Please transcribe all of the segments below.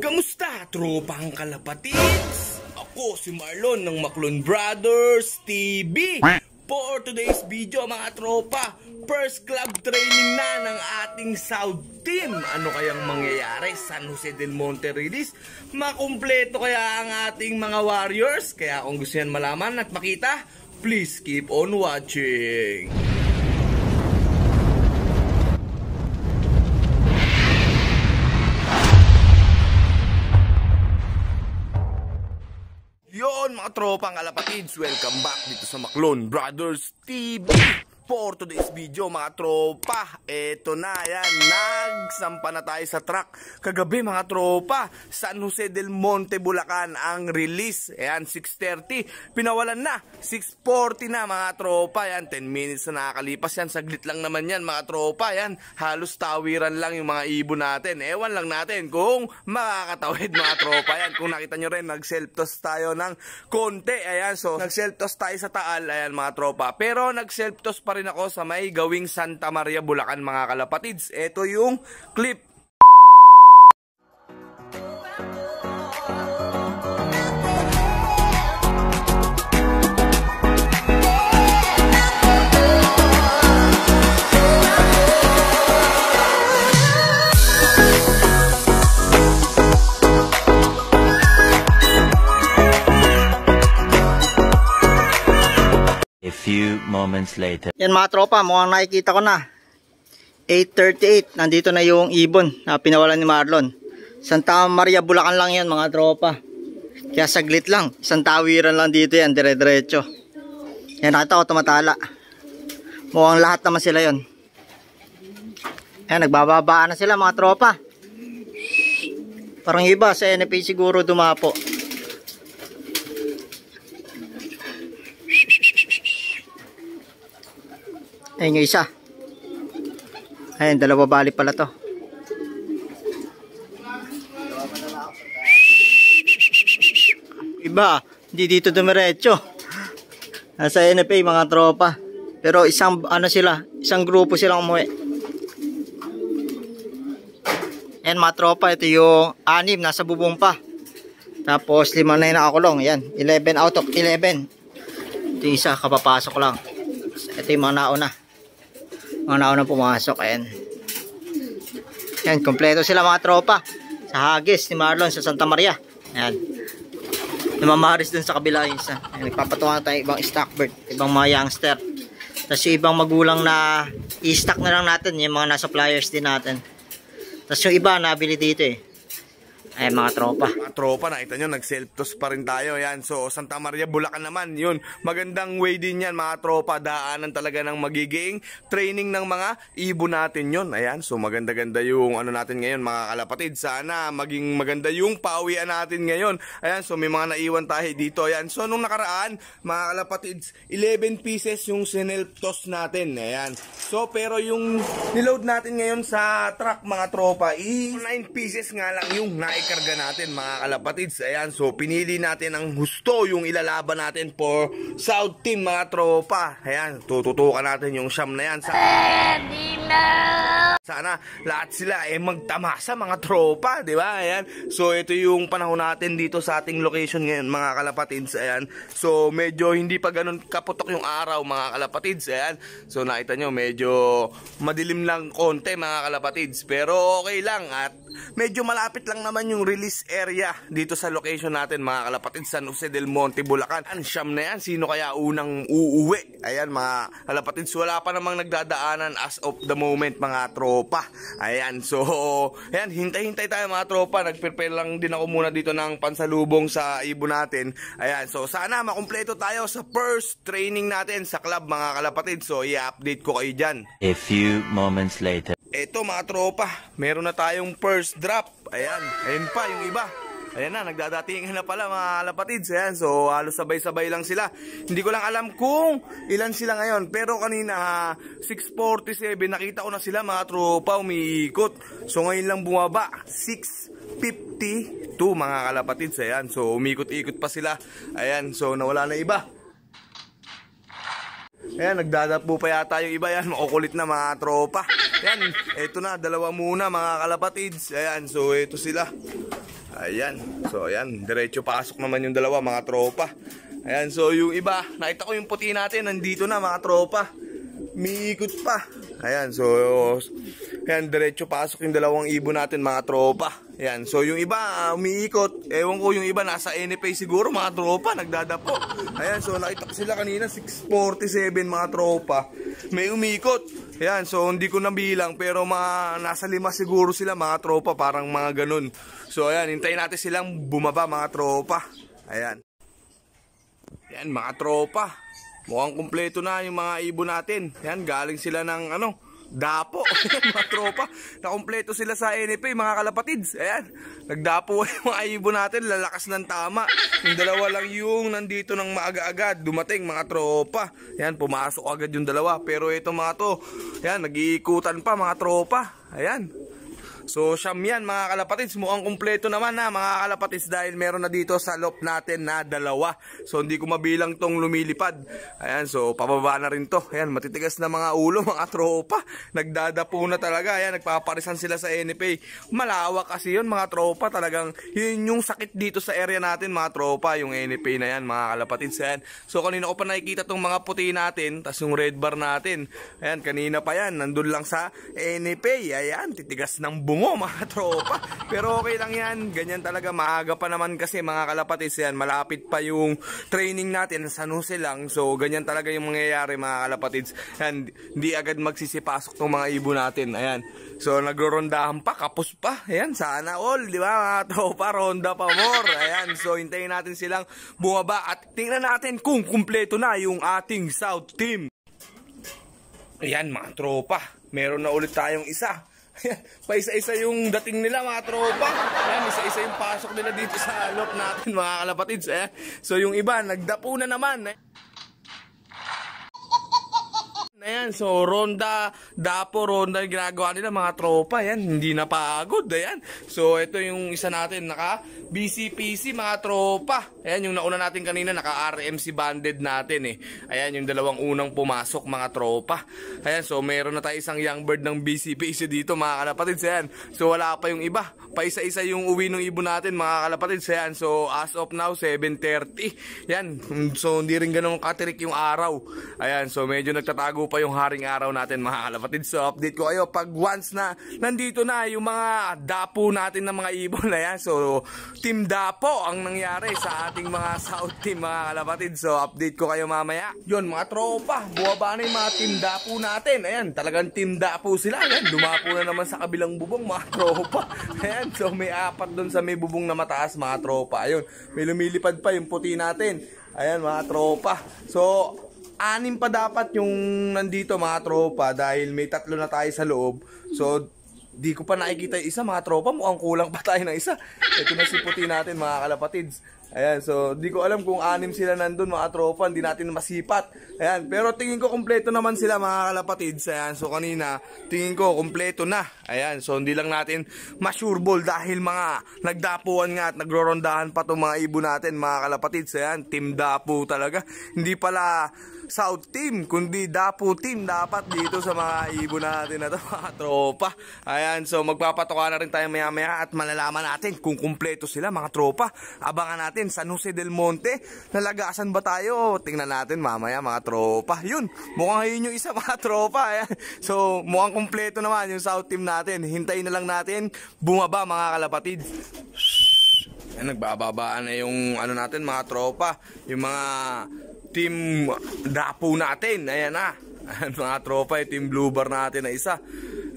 Kamusta, tropang kalapatids? Ako si Marlon ng Maclon Brothers TV. For today's video mga tropa, first club training na ng ating South Team. Ano kayang mangyayari? San Jose del Monte release? Makumpleto kaya ang ating mga Warriors? Kaya kung gusto yan malaman at makita, please keep on watching. Yon mga tropang kalapatids, welcome back dito sa Maclon Brothers TV. For today's video mga tropa, eto na yan, nagsampa na tayo sa track. Kagabi mga tropa, San Jose del Monte, Bulacan ang release. Ayan, 6:30, pinawalan na, 6:40 na mga tropa. Yan, 10 minutes na nakakalipas yan, saglit lang naman yan mga tropa. Yan, halos tawiran lang yung mga ibon natin. Ewan lang natin kung makakatawid mga tropa. Yan, kung nakita nyo rin, nag-self-toss tayo ng konti. Ayan, so nag-self-toss tayo sa Taal, ayan mga tropa. Pero nag-self-toss pa rin ako sa may gawing Santa Maria, Bulacan mga kalapatids. Ito yung clip. A few moments later. Yan mga tropa, mukhang nakikita ko na 8:38, nandito na yung ibon na pinawalan ni Marlon. Santa Maria, Bulacan lang yan mga tropa. Kaya saglit lang, isang tawiran lang dito yan, dire-diretso. Yan, nakita ko tumatala. Mukhang lahat naman sila yon. Yan, nagbababaan na sila mga tropa. Parang iba sa NFA siguro dumapo. Ayun yung isa. Ayun, dalawa bali pala to. Iba, hindi dito dumiretso. Nasa NFA mga tropa. Pero isang, ano sila, isang grupo silang umuwi. Ayan mga tropa, ito yung 6, nasa bubong pa. Tapos 5 na yung nakakulong. Ayan, 11 out of 11. Ito yung isa, kapapasok lang. Ito yung mga nauna. Mga nauna pumasok. Ayan. Ayan, kompleto sila mga tropa. Sa Hagis ni Marlon sa Santa Maria. Ayan. Namamaris dun sa kabila yung isa. Ayan, nagpapatungan tayo ibang stockbird, ibang mga youngster. Tapos yung ibang magulang na i-stock na lang natin, yung mga nasa flyers din natin. Tapos yung iba nabili dito eh. Ay mga tropa. Mga tropa, nakita nyo, nag-self-toss pa rin tayo. Yan, so Santa Maria, Bulacan naman. Yun, magandang way din yan mga tropa. Daanan talaga ng magiging training ng mga ibon natin yun. Ayan, so maganda-ganda yung ano natin ngayon mga kalapatid. Sana maging maganda yung pauwian natin ngayon. Ayan, so may mga naiwan tayo dito. Ayan, so nung nakaraan, mga kalapatids, 11 pieces yung sinelf-toss natin. Ayan, so pero yung niload natin ngayon sa truck mga tropa, 9 pieces nga lang yung karga natin mga kalapatids. Ayan, so pinili natin ang gusto yung ilalaban natin for South Team mga tropa. Ayan, tututukan natin yung siyam na yan. Sana lahat sila magtamasa mga tropa, di ba? Ayan, so ito yung panahon natin dito sa ating location ngayon mga kalapatids. Ayan, so medyo hindi pa ganun kaputok yung araw mga kalapatids. Ayan, so nakita nyo medyo madilim lang konti mga kalapatids, pero okay lang at medyo malapit lang naman yung release area dito sa location natin mga kalapatids, San Jose del Monte, Bulacan. Ang siyam na yan, sino kaya unang uuwi? Ayan mga kalapatids, wala pa namang nagdadaanan as of the moment mga tropa. Ayan, so ayan, hintay-hintay tayo mga tropa. Nag-prepare lang din ako muna dito ng pansalubong sa ibon natin. Ayan, so sana makumpleto tayo sa first training natin sa club mga kalapatids. So i-update ko kayo dyan. A few moments later. Eto mga tropa, meron na tayong first drop. Ayan, ayun pa yung iba. Ayan na, nagdadatingan na pala mga kalapatids. Ayan, so halos sabay-sabay lang sila. Hindi ko lang alam kung ilan sila ngayon. Pero kanina, 6:47, nakita ko na sila mga tropa, umiikot. So ngayon lang bumaba, 6:52 mga kalapatids. Ayan, so umikot-ikot pa sila. Ayan, so nawala na iba. Ayan, nagdadapo pa yata yung iba yan. Makukulit na mga tropa. Ayan, eto na, dalawa muna mga kalapatids. Ayan, so eto sila. Ayan. So ayan, diretso pasok naman yung dalawa mga tropa. Ayan, so yung iba, nakita ko yung puti natin, nandito na mga tropa. Miikot pa. Ayan, so ayan, diretso pasok yung dalawang ibon natin mga tropa. Ayan, so yung iba umiikot. Ewan ko, yung iba nasa NFA siguro mga tropa, nagdadapo. Ayan, so nakita ko sila kanina 647 mga tropa. May umiikot. Ayan, so hindi ko nabilang pero nasa 5 siguro sila mga tropa, parang mga ganun. So ayan, hintayin natin silang bumaba mga tropa. Ayan. Ayan mga tropa, mukhang kumpleto na yung mga ibon natin. Ayan, galing sila ng dapo. Mga tropa, nakumpleto sila sa NFA mga kalapatids. Ayan, nagdapo yung mga ibon natin, lalakas ng tama. Yung dalawa lang yung nandito ng maaga-agad dumating mga tropa. Ayan, pumasok agad yung dalawa. Pero ito mga to, ayan, nag-iikutan pa mga tropa. Ayan. So siyam yan mga kalapatids, mukhang kumpleto naman na mga kalapatids dahil meron na dito sa loop natin na 2. So hindi ko mabilang tong lumilipad. Ayan, so pababa na rin to. Ayan, matitigas na mga ulo mga tropa. Nagdadapo na talaga. Ayan, nagpaparisan sila sa NFA. Malawak kasi yun mga tropa. Talagang yun yung sakit dito sa area natin mga tropa, yung NFA na yan mga kalapatids. Ayan. So kanina ko pa nakikita tong mga puti natin, tas yung red bar natin. Ayan, kanina pa yan, nandun lang sa NFA. Ayan, titigas ng bungo mga tropa. Pero okay lang yan, ganyan talaga, maaga pa naman kasi mga kalapatids. Yan, malapit pa yung training natin, San Jose lang. So ganyan talaga yung mangyayari mga kalapatids. Yan, hindi agad magsisipasok tong mga ibon natin. Ayan, so nagrorondahan pa, kapos pa. Ayan, sana all, di ba mga tropa, ronda pa more. Ayan, so hintayin natin silang bumaba at tingnan natin kung kumpleto na yung ating South team. Ayan mga tropa, meron na ulit tayong isa. Paisa-isa yung dating nila mga tropa. Ayan, isa-isa yung pasok nila dito sa loop natin mga kalapatids. Ayan. So yung iba nagdapo na naman. Ayan, so ronda, dapo, ronda yung ginagawa nila mga tropa. Ayan, hindi napagod. Ayan, so ito yung isa natin, naka BCPC mga tropa. Ayan, yung nauna natin kanina, naka RMC banded natin eh. Ayan, yung dalawang unang pumasok mga tropa. Ayan, so meron na tayo isang young bird ng BCPC dito mga kalapatids. Ayan, so wala pa yung iba. Paisa-isa yung uwi ng ibon natin mga kalapatids. Ayan, so as of now 7:30. Ayan, so hindi rin ganun katirik yung araw. Ayan, so medyo nagtatago pa yung haring araw natin mga kalapatids. So update ko kayo pag once na nandito na yung mga dapo natin ng mga ibon. Ayan, so Team Dapo ang nangyari sa ating mga South team mga kalapatids. So update ko kayo mamaya. Yun mga tropa, buwaba na yung mga Team Dapo natin. Ayan, talagang Team Dapo sila. Ayan, dumapo na naman sa kabilang bubong mga tropa. Ayan, so may 4 dun sa may bubong na mataas mga tropa. Ayun, may lumilipad pa yung puti natin. Ayan mga tropa. So 6 pa dapat yung nandito mga tropa dahil may 3 na tayo sa loob. So di ko pa nakikita yung isa mga tropa, mukhang kulang pa tayo ng isa. Ito na si puti natin mga kalapatids. Ayan, so di ko alam kung 6 sila nandun mga tropa, hindi natin masipat. Ayan, pero tingin ko kumpleto naman sila mga kalapatids. Ayan, so kanina tingin ko kumpleto na. Ayan, so hindi lang natin ma-sureball dahil mga nagdapuan nga at nagrorondahan pa itong mga ibon natin mga kalapatids. Ayan, Team Dapo talaga. Hindi pala South team, kundi Dapo team dapat dito sa mga ibon natin na ito mga tropa. Ayan, so magpapatoka na rin tayo maya maya at malalaman natin kung kumpleto sila mga tropa. Abangan natin San Jose del Monte, nalagasan ba tayo? Tingnan natin mamaya mga tropa. Yun, mukhang yun yung isa mga tropa. Ayan. So mukhang kumpleto naman yung South team natin. Hintayin na lang natin bumaba mga kalapatids. Ayan, nagbababaan na yung ano natin mga tropa, yung mga Team Dapo natin. Ayan na. Ayan, mga tropa, yung Team Blue Bar natin na isa.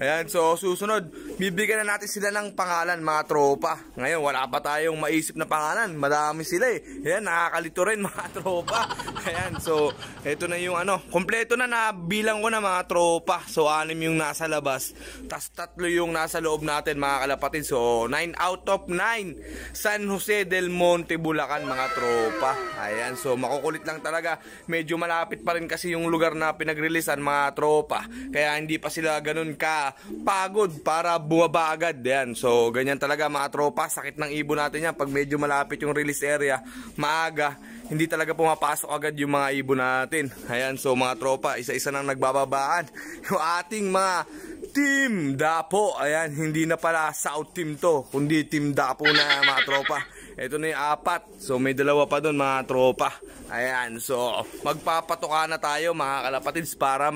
Ayan, so susunod, bibigyan na natin sila ng pangalan mga tropa. Ngayon, wala pa tayong maisip na pangalan. Madami sila eh. Ayan, nakakalito rin mga tropa. Ayan, so ito na yung kompleto na nabilang ko na mga tropa. So 6 yung nasa labas, tas 3 yung nasa loob natin mga kalapatid. So 9 out of 9 San Jose del Monte, Bulacan mga tropa. Ayan, so makukulit lang talaga. Medyo malapit pa rin kasi yung lugar na pinag-releasean mga tropa. Kaya hindi pa sila ganun ka pagod para bumaba agad. Yan. So ganyan talaga mga tropa, sakit ng ibon natin yan pag medyo malapit yung release area, maaga, hindi talaga pumapasok agad yung mga ibon natin. Ayan, so mga tropa, isa-isa nang nagbababaan yung ating mga Team Dapo. Ayan, hindi na pala South Team to, kundi Team Dapo na mga tropa. Ito na yung 4. So may 2 pa doon mga tropa. Ayan, so magpapatoka na tayo mga kalapatids para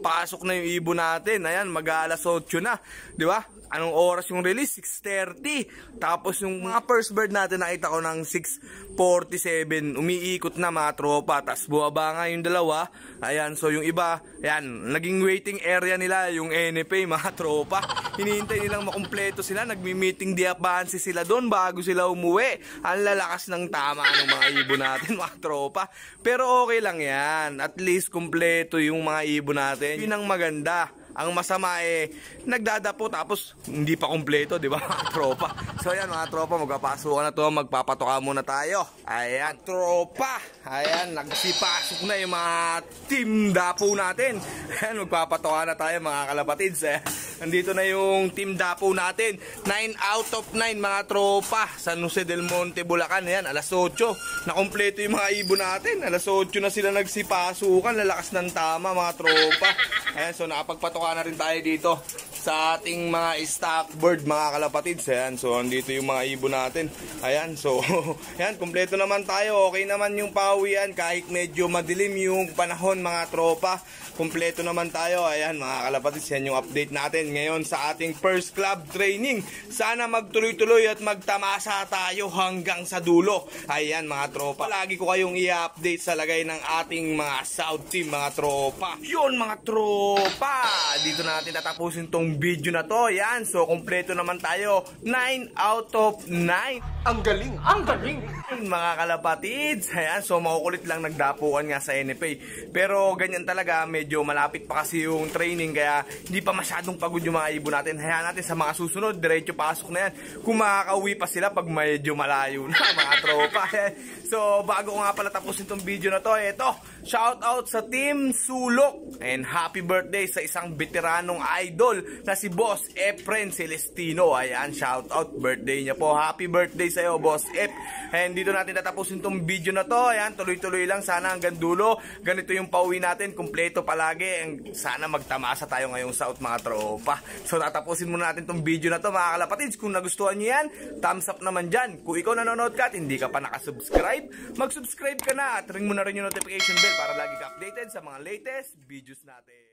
pasok na yung ibon natin. Ayan, mag-alas 8 na, di ba? Anong oras yung release? 6:30. Tapos yung mga first bird natin nakita ko ng 6:47. Umiikot na mga tropa. Tapos buwaba nga yung 2. Ayan, so yung iba, ayan, naging waiting area nila yung NFA mga tropa. Hinihintay nilang makumpleto sila. Nagmi-meeting di advance sila doon bago sila umuwi. Ang lalakas ng tama ng mga ibon natin mga tropa. Pero okay lang yan. At least kumpleto yung mga ibon natin. Yun ang maganda. Ang masama nagdadapo tapos hindi pa kumpleto, di ba mga tropa? So ayan mga tropa, magpapasukan na to, magpapatoka muna tayo. Ayan tropa, ayan, nagsipasok na yung mga team dapo natin. Ayan, magpapatoka na tayo mga kalapatids. Nandito na yung team dapo natin. 9 out of 9 mga tropa. San Jose del Monte, Bulacan. Ayan, alas 8. Nakumpleto yung mga ibon natin. Alas 8 na sila nagsipasukan. Lalakas ng tama mga tropa. Ayan, so nakapagpatoka na rin tayo dito sa ating mga stock bird mga kalapatids. Ayan, so andito yung mga ibon natin. Ayan, so ayan, kumpleto naman tayo. Okay naman yung pawian kahit medyo madilim yung panahon mga tropa. Kumpleto naman tayo. Ayan mga kalapatids, yan yung update natin ngayon sa ating first club training. Sana magtuloy-tuloy at magtamasa tayo hanggang sa dulo. Ayan mga tropa, lagi ko kayong i-update sa lagay ng ating mga South Team mga tropa. Yun mga tropa, dito natin tatapusin tong video na to. Ayan, so kumpleto naman tayo. 9 out of 9. Ang galing, ang galing mga kalapatids. Ayan, so makukulit lang nagdapuan nga sa NFA. Pero ganyan talaga, medyo malapit pa kasi yung training, kaya hindi pa masyadong pagod yung mga ibon natin. Hayaan natin sa mga susunod, diretso pasok na yan. Kung makakauwi pa sila pag medyo malayo na mga tropa. So bago ko nga pala tapusin tong video na to, eto, shout out sa Team Sulok and happy birthday sa isang veteranong idol na si Boss Efren Celestino. Ayan, shout out, birthday niya po. Happy birthday sa iyo Boss Ef. And dito natin tatapusin tong video na to. Ayan, tuloy-tuloy lang sana hanggang dulo. Ganito yung pauwi natin, kumpleto palagi. And sana magtamasa tayo ngayong South mga tropa. So tatapusin muna natin tong video na to mga kalapatids. Kung nagustuhan niyo yan, thumbs up naman dyan. Kung ikaw nanonood ka at hindi ka pa nakasubscribe, mag-subscribe ka na at ring mo na rin yung notification bell para lagi ka updated sa mga latest videos natin.